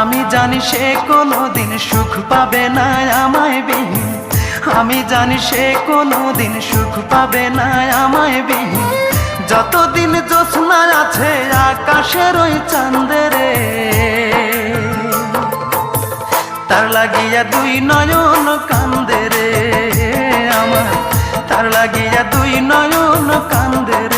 আমি জানি সে কোনোদিন সুখ পাবে না আমায় বিহীন, আমি জানি সে কোনোদিন সুখ পাবে না আমায় বিহীন। যতদিন জ্যোৎস্না আছে আকাশের ওই চাঁদেরে, তার লাগিয়া দুই নয়ন কান্দে রে আমার, তার লাগিয়া দুই নয়ন কান্দে রে।